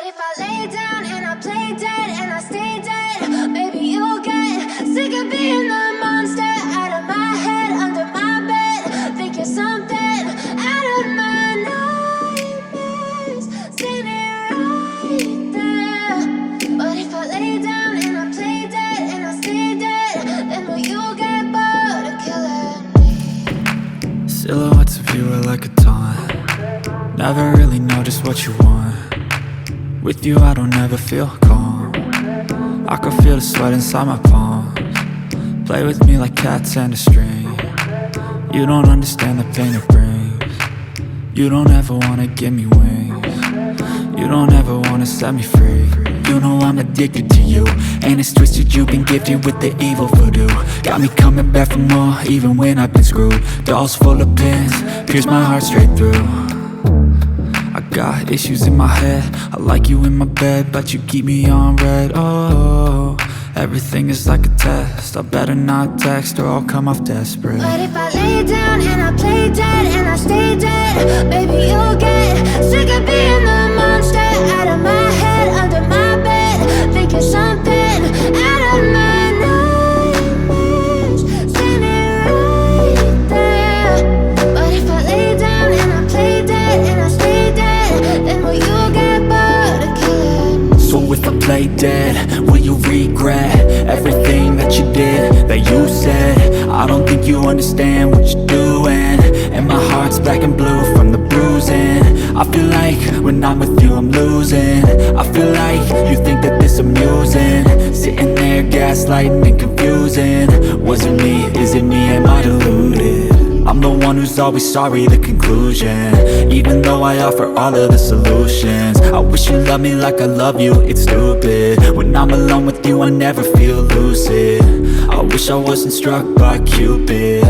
if I lay down and I play dead and I stay dead, maybe you'll get sick of being the monster out of my head, under my bed. Think you're something out of my nightmares, standing right there. But if I lay down and I play dead and I stay dead, then will you get bored of killing me? Silhouettes of you are like a taunt. Never really know just what you want. With you I don't ever feel calm. I can feel the sweat inside my palms. Play with me like cats and a string. You don't understand the pain it brings. You don't ever wanna give me wings. You don't ever wanna set me free. You know I'm addicted to you, and it's twisted, you've been gifted with the evil voodoo. Got me coming back for more, even when I've been screwed. Dolls full of pins, pierce my heart straight through. I got issues in my head, I like you in my bed, but you keep me on red. Oh, everything is like a test, I better not text or I'll come off desperate. But if I lay down and I play dead and I stay dead, baby you'll get sick of being the monster out of my head, under my bed. Think you're something out of my nightmares, standing right there. But if I lay down and I play dead and I stay dead, then will you get bored of killing me? So if I play dead, will you regret everything that you did, that you said? I don't think you understand what you're doing, and my heart's black and blue from the bruising. I feel like when I'm with you I'm losing. I feel like you think that this amusing, sitting there gaslighting and confusing. Was it me? Is it me? Am I deluded? I'm the one who's always sorry, the conclusion. Even though I offer all of the solutions, I wish you loved me like I love you, it's stupid. When I'm alone with you I never feel lucid. I wish I wasn't struck by Cupid.